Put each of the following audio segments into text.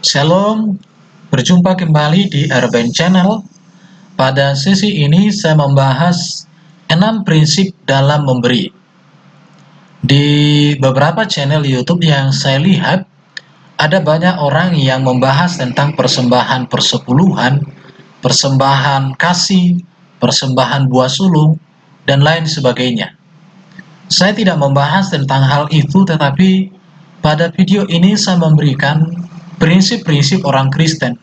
Shalom, berjumpa kembali di Urban Channel. Pada sesi ini saya membahas 6 prinsip dalam memberi. Di beberapa channel YouTube yang saya lihat, ada banyak orang yang membahas tentang persembahan persepuluhan, persembahan kasih, persembahan buah sulung, dan lain sebagainya. Saya tidak membahas tentang hal itu, tetapi pada video ini saya memberikan prinsip-prinsip orang Kristen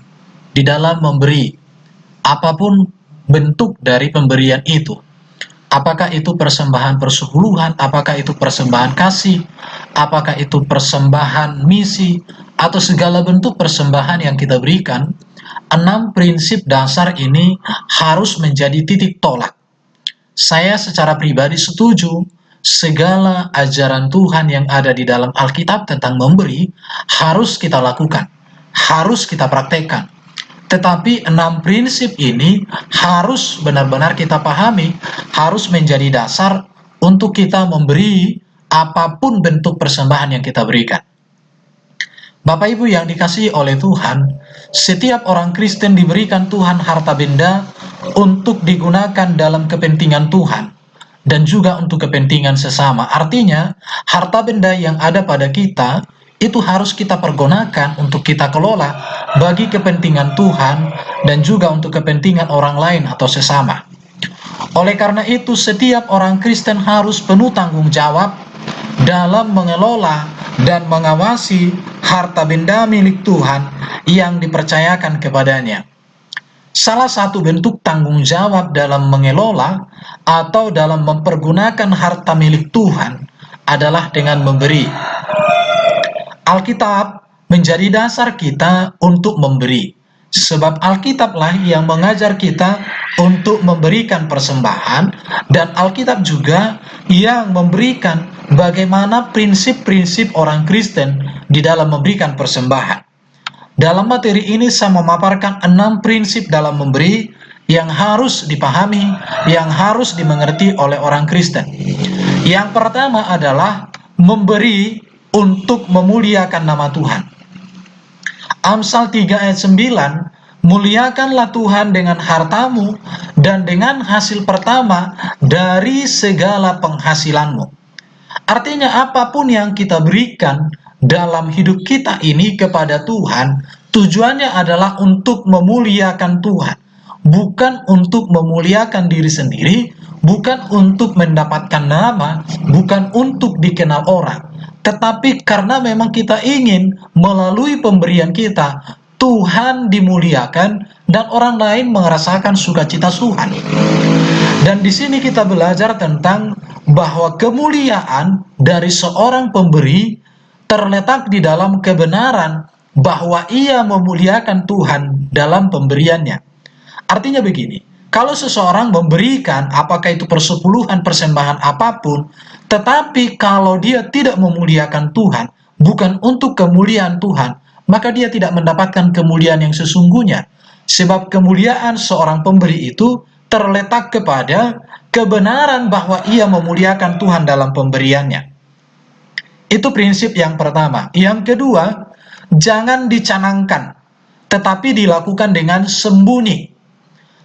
di dalam memberi, apapun bentuk dari pemberian itu. Apakah itu persembahan persepuluhan, apakah itu persembahan kasih, apakah itu persembahan misi, atau segala bentuk persembahan yang kita berikan, 6 prinsip dasar ini harus menjadi titik tolak. Saya secara pribadi setuju segala ajaran Tuhan yang ada di dalam Alkitab tentang memberi harus kita lakukan, harus kita praktekkan. Tetapi 6 prinsip ini harus benar-benar kita pahami, harus menjadi dasar untuk kita memberi apapun bentuk persembahan yang kita berikan. Bapak Ibu yang dikasihi oleh Tuhan, setiap orang Kristen diberikan Tuhan harta benda untuk digunakan dalam kepentingan Tuhan dan juga untuk kepentingan sesama. Artinya, harta benda yang ada pada kita itu harus kita pergunakan untuk kita kelola bagi kepentingan Tuhan dan juga untuk kepentingan orang lain atau sesama. Oleh karena itu, setiap orang Kristen harus penuh tanggung jawab dalam mengelola dan mengawasi harta benda milik Tuhan yang dipercayakan kepadanya. Salah satu bentuk tanggung jawab dalam mengelola atau dalam mempergunakan harta milik Tuhan adalah dengan memberi. Alkitab menjadi dasar kita untuk memberi, sebab Alkitablah yang mengajar kita untuk memberikan persembahan, dan Alkitab juga yang memberikan bagaimana prinsip-prinsip orang Kristen di dalam memberikan persembahan. Dalam materi ini saya memaparkan 6 prinsip dalam memberi yang harus dipahami, yang harus dimengerti oleh orang Kristen. Yang pertama adalah memberi untuk memuliakan nama Tuhan. Amsal 3 ayat 9, muliakanlah Tuhan dengan hartamu dan dengan hasil pertama dari segala penghasilanmu. Artinya apapun yang kita berikan dalam hidup kita ini kepada Tuhan, tujuannya adalah untuk memuliakan Tuhan, bukan untuk memuliakan diri sendiri, bukan untuk mendapatkan nama, bukan untuk dikenal orang, tetapi karena memang kita ingin melalui pemberian kita Tuhan dimuliakan dan orang lain merasakan sukacita Tuhan. Dan di sini kita belajar tentang bahwa kemuliaan dari seorang pemberi terletak di dalam kebenaran bahwa ia memuliakan Tuhan dalam pemberiannya. Artinya begini, kalau seseorang memberikan apakah itu persepuluhan, persembahan apapun, tetapi kalau dia tidak memuliakan Tuhan, bukan untuk kemuliaan Tuhan, maka dia tidak mendapatkan kemuliaan yang sesungguhnya. Sebab kemuliaan seorang pemberi itu terletak kepada kebenaran bahwa ia memuliakan Tuhan dalam pemberiannya. Itu prinsip yang pertama. Yang kedua, jangan dicanangkan, tetapi dilakukan dengan sembunyi.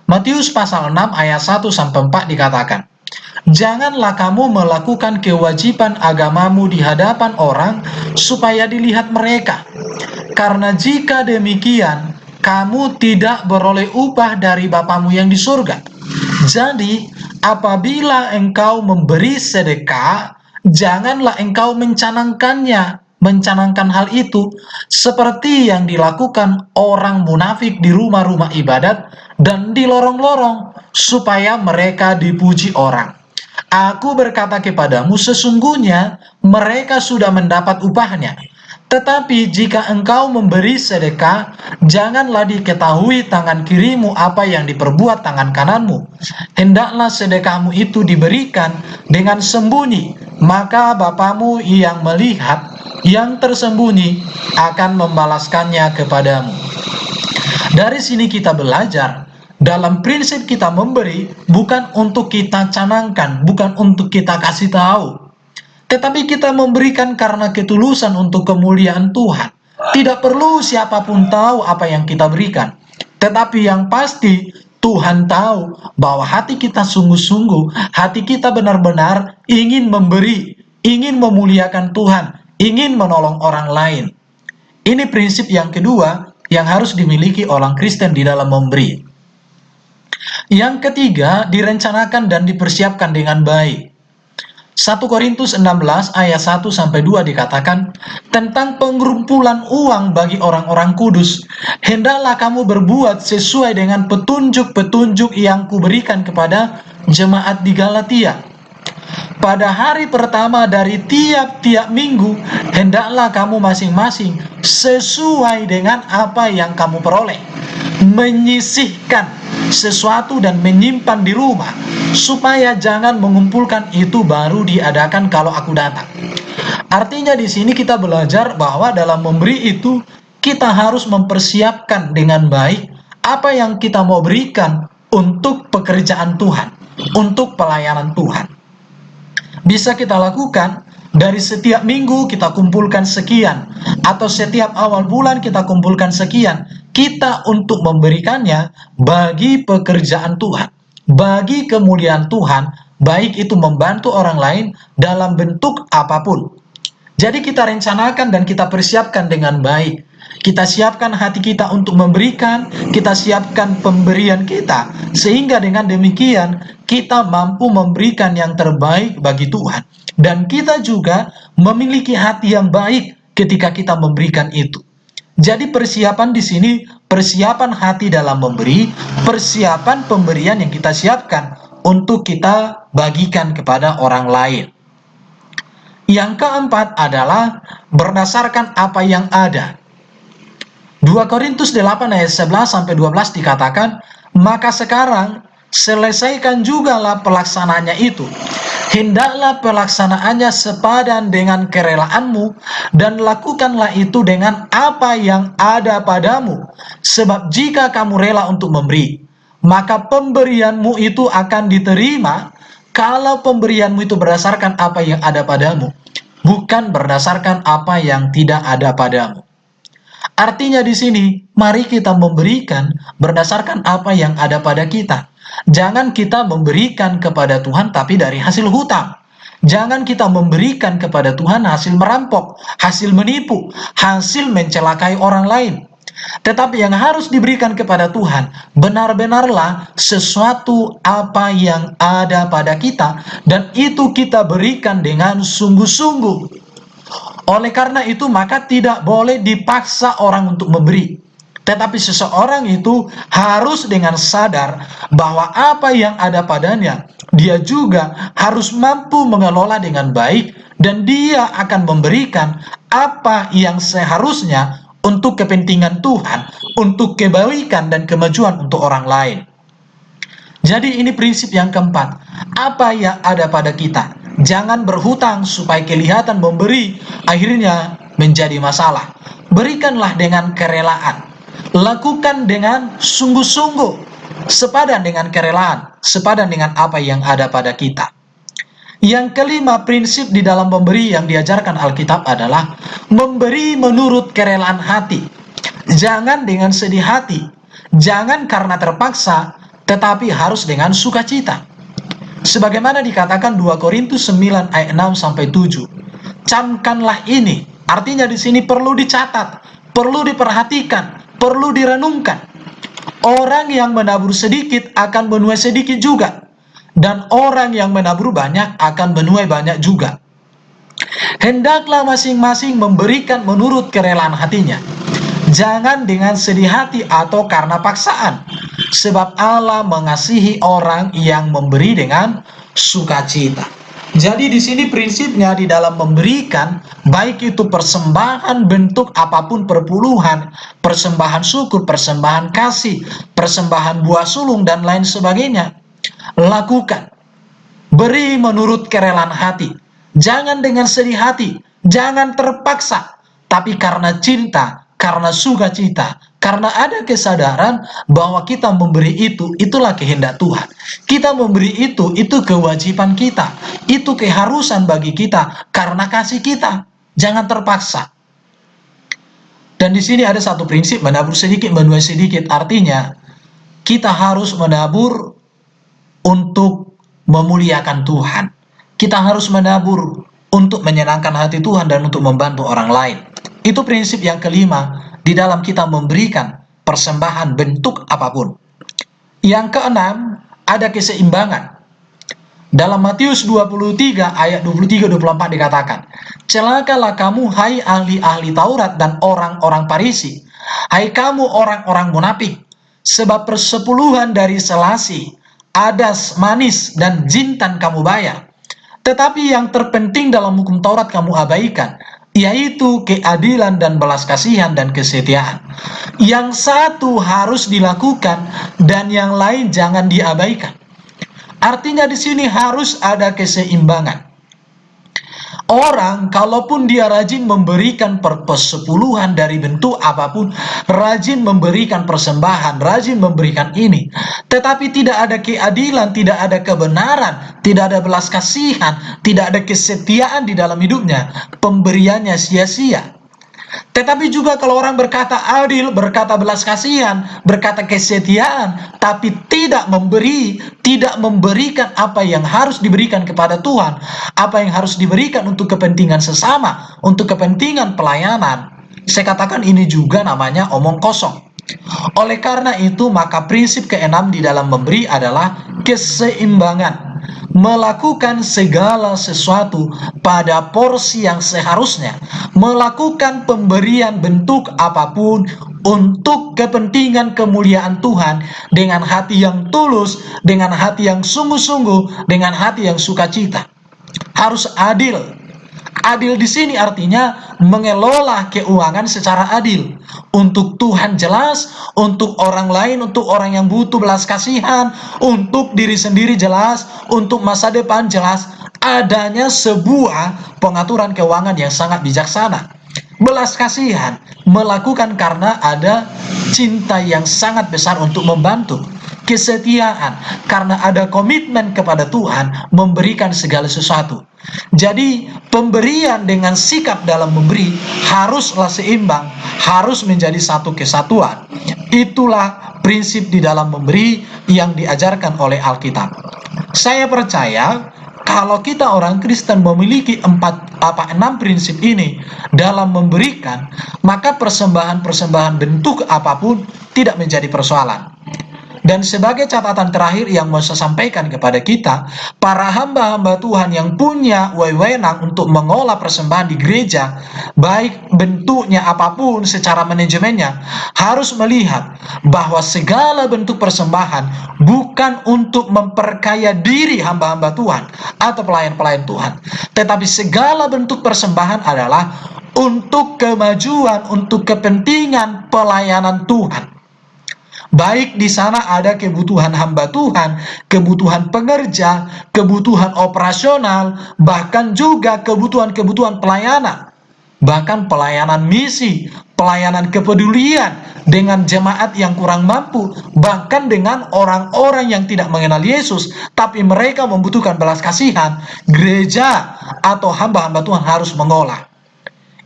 Matius pasal 6 ayat 1-4 dikatakan, janganlah kamu melakukan kewajiban agamamu di hadapan orang supaya dilihat mereka. Karena jika demikian, kamu tidak beroleh upah dari Bapamu yang di surga. Jadi, apabila engkau memberi sedekah, janganlah engkau mencanangkan hal itu seperti yang dilakukan orang munafik di rumah-rumah ibadat dan di lorong-lorong supaya mereka dipuji orang. Aku berkata kepadamu, sesungguhnya mereka sudah mendapat upahnya. Tetapi jika engkau memberi sedekah, janganlah diketahui tangan kirimu apa yang diperbuat tangan kananmu. Hendaklah sedekahmu itu diberikan dengan sembunyi, maka Bapamu yang melihat yang tersembunyi akan membalaskannya kepadamu. Dari sini kita belajar, dalam prinsip kita memberi bukan untuk kita canangkan, bukan untuk kita kasih tahu, tetapi kita memberikan karena ketulusan untuk kemuliaan Tuhan, Tidak perlu siapapun tahu apa yang kita berikan. Tetapi yang pasti Tuhan tahu bahwa hati kita sungguh-sungguh, hati kita benar-benar ingin memberi, ingin memuliakan Tuhan, ingin menolong orang lain. Ini prinsip yang kedua yang harus dimiliki orang Kristen di dalam memberi. Yang ketiga, direncanakan dan dipersiapkan dengan baik. 1 Korintus 16 ayat 1-2 dikatakan tentang pengumpulan uang bagi orang-orang kudus. Hendaklah kamu berbuat sesuai dengan petunjuk-petunjuk yang kuberikan kepada jemaat di Galatia. Pada hari pertama dari tiap-tiap minggu, hendaklah kamu masing-masing sesuai dengan apa yang kamu peroleh, menyisihkan sesuatu dan menyimpan di rumah, supaya jangan mengumpulkan itu baru diadakan kalau aku datang. Artinya di sini kita belajar bahwa dalam memberi itu kita harus mempersiapkan dengan baik apa yang kita mau berikan untuk pekerjaan Tuhan, untuk pelayanan Tuhan. Bisa kita lakukan dari setiap minggu kita kumpulkan sekian, atau setiap awal bulan kita kumpulkan sekian. Kita untuk memberikannya bagi pekerjaan Tuhan, bagi kemuliaan Tuhan, baik itu membantu orang lain dalam bentuk apapun. Jadi kita rencanakan dan kita persiapkan dengan baik. Kita siapkan hati kita untuk memberikan, kita siapkan pemberian kita, sehingga dengan demikian kita mampu memberikan yang terbaik bagi Tuhan. Dan kita juga memiliki hati yang baik ketika kita memberikan itu. Jadi persiapan di sini, persiapan hati dalam memberi, persiapan pemberian yang kita siapkan untuk kita bagikan kepada orang lain. Yang keempat adalah berdasarkan apa yang ada. 2 Korintus 8 ayat 11-12 dikatakan, maka sekarang selesaikan jugalah pelaksanaannya itu. Hendaklah pelaksanaannya sepadan dengan kerelaanmu, dan lakukanlah itu dengan apa yang ada padamu. Sebab jika kamu rela untuk memberi, maka pemberianmu itu akan diterima, kalau pemberianmu itu berdasarkan apa yang ada padamu, bukan berdasarkan apa yang tidak ada padamu. Artinya di sini, mari kita memberikan berdasarkan apa yang ada pada kita. Jangan kita memberikan kepada Tuhan tapi dari hasil hutang. Jangan kita memberikan kepada Tuhan hasil merampok, hasil menipu, hasil mencelakai orang lain. Tetapi yang harus diberikan kepada Tuhan, benar-benarlah sesuatu apa yang ada pada kita, dan itu kita berikan dengan sungguh-sungguh. Oleh karena itu, maka tidak boleh dipaksa orang untuk memberi. Tetapi seseorang itu harus dengan sadar bahwa apa yang ada padanya, dia juga harus mampu mengelola dengan baik, dan dia akan memberikan apa yang seharusnya untuk kepentingan Tuhan, untuk kebaikan dan kemajuan untuk orang lain. Jadi ini prinsip yang keempat, apa yang ada pada kita. Jangan berhutang supaya kelihatan memberi, akhirnya menjadi masalah. Berikanlah dengan kerelaan. Lakukan dengan sungguh-sungguh, sepadan dengan kerelaan, sepadan dengan apa yang ada pada kita. Yang kelima, prinsip di dalam memberi yang diajarkan Alkitab adalah memberi menurut kerelaan hati. Jangan dengan sedih hati, jangan karena terpaksa, tetapi harus dengan sukacita. Sebagaimana dikatakan 2 Korintus 9 ayat 6-7. Camkanlah ini, artinya di sini perlu dicatat, perlu diperhatikan, perlu direnungkan. Orang yang menabur sedikit akan menuai sedikit juga, dan orang yang menabur banyak akan menuai banyak juga. Hendaklah masing-masing memberikan menurut kerelaan hatinya, jangan dengan sedih hati atau karena paksaan, sebab Allah mengasihi orang yang memberi dengan sukacita. Jadi di sini prinsipnya di dalam memberikan, baik itu persembahan bentuk apapun, perpuluhan, persembahan syukur, persembahan kasih, persembahan buah sulung dan lain sebagainya, lakukan. Beri menurut kerelaan hati. Jangan dengan sedih hati, jangan terpaksa, tapi karena cinta, karena sukacita, karena ada kesadaran bahwa kita memberi itu, itulah kehendak Tuhan. Kita memberi itu kewajiban kita, itu keharusan bagi kita, karena kasih kita. Jangan terpaksa. Dan di sini ada satu prinsip, menabur sedikit menuai sedikit. Artinya kita harus menabur untuk memuliakan Tuhan. Kita harus menabur untuk menyenangkan hati Tuhan dan untuk membantu orang lain. Itu prinsip yang kelima di dalam kita memberikan persembahan bentuk apapun. Yang keenam, ada keseimbangan. Dalam Matius 23 ayat 23-24 dikatakan, "Celakalah kamu hai ahli-ahli Taurat dan orang-orang Farisi, hai kamu orang-orang munafik, sebab persepuluhan dari selasi, adas, manis, dan jintan kamu bayar. Tetapi yang terpenting dalam hukum Taurat kamu abaikan, yaitu keadilan dan belas kasihan dan kesetiaan. Yang satu harus dilakukan dan yang lain jangan diabaikan." Artinya di sini harus ada keseimbangan. Orang kalaupun dia rajin memberikan persepuluhan dari bentuk apapun, rajin memberikan persembahan, rajin memberikan ini, tetapi tidak ada keadilan, tidak ada kebenaran, tidak ada belas kasihan, tidak ada kesetiaan di dalam hidupnya, pemberiannya sia-sia. Tetapi juga kalau orang berkata adil, berkata belas kasihan, berkata kesetiaan, tapi tidak memberi, tidak memberikan apa yang harus diberikan kepada Tuhan, apa yang harus diberikan untuk kepentingan sesama, untuk kepentingan pelayanan, saya katakan ini juga namanya omong kosong. Oleh karena itu, maka prinsip keenam di dalam memberi adalah keseimbangan. Melakukan segala sesuatu pada porsi yang seharusnya, melakukan pemberian bentuk apapun untuk kepentingan kemuliaan Tuhan dengan hati yang tulus, dengan hati yang sungguh-sungguh, dengan hati yang sukacita. Harus adil. Adil di sini artinya mengelola keuangan secara adil. Untuk Tuhan jelas, untuk orang lain, untuk orang yang butuh belas kasihan, untuk diri sendiri jelas, untuk masa depan jelas. Adanya sebuah pengaturan keuangan yang sangat bijaksana. Belas kasihan melakukan karena ada cinta yang sangat besar untuk membantu. Kesetiaan karena ada komitmen kepada Tuhan memberikan segala sesuatu. Jadi pemberian dengan sikap dalam memberi haruslah seimbang, harus menjadi satu kesatuan. Itulah prinsip di dalam memberi yang diajarkan oleh Alkitab. Saya percaya kalau kita orang Kristen memiliki 6 prinsip ini dalam memberikan, maka persembahan-persembahan bentuk apapun tidak menjadi persoalan. Dan sebagai catatan terakhir yang mau saya sampaikan kepada kita, para hamba-hamba Tuhan yang punya wewenang untuk mengolah persembahan di gereja, baik bentuknya apapun secara manajemennya, harus melihat bahwa segala bentuk persembahan bukan untuk memperkaya diri hamba-hamba Tuhan atau pelayan-pelayan Tuhan, tetapi segala bentuk persembahan adalah untuk kemajuan, untuk kepentingan pelayanan Tuhan. Baik di sana ada kebutuhan hamba Tuhan, kebutuhan pengerja, kebutuhan operasional, bahkan juga kebutuhan-kebutuhan pelayanan. Bahkan pelayanan misi, pelayanan kepedulian dengan jemaat yang kurang mampu, bahkan dengan orang-orang yang tidak mengenal Yesus, tapi mereka membutuhkan belas kasihan, gereja atau hamba-hamba Tuhan harus mengolah.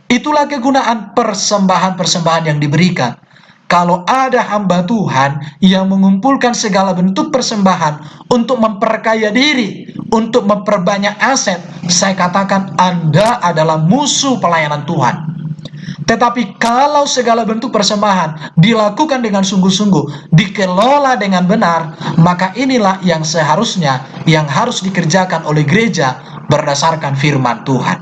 Itulah kegunaan persembahan-persembahan yang diberikan. Kalau ada hamba Tuhan yang mengumpulkan segala bentuk persembahan untuk memperkaya diri, untuk memperbanyak aset, saya katakan Anda adalah musuh pelayanan Tuhan. Tetapi kalau segala bentuk persembahan dilakukan dengan sungguh-sungguh, dikelola dengan benar, maka inilah yang seharusnya, yang harus dikerjakan oleh gereja berdasarkan firman Tuhan.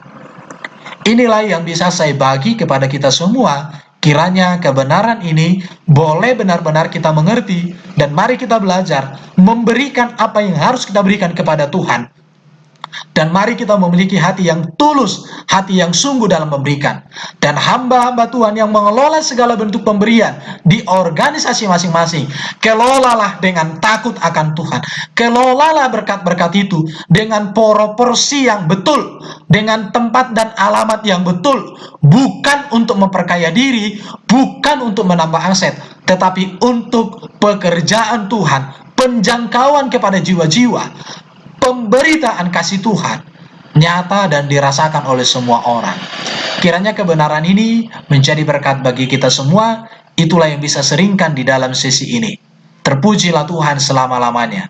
Inilah yang bisa saya bagi kepada kita semua. Kiranya kebenaran ini boleh benar-benar kita mengerti, dan mari kita belajar memberikan apa yang harus kita berikan kepada Tuhan. Dan mari kita memiliki hati yang tulus, hati yang sungguh dalam memberikan. Dan hamba-hamba Tuhan yang mengelola segala bentuk pemberian di organisasi masing-masing, kelolalah dengan takut akan Tuhan. Kelolalah berkat-berkat itu dengan proporsi yang betul, dengan tempat dan alamat yang betul. Bukan untuk memperkaya diri, bukan untuk menambah aset, tetapi untuk pekerjaan Tuhan, penjangkauan kepada jiwa-jiwa, pemberitaan kasih Tuhan. nyata dan dirasakan oleh semua orang. Kiranya kebenaran ini menjadi berkat bagi kita semua. Itulah yang bisa seringkan di dalam sesi ini. Terpujilah Tuhan selama-lamanya.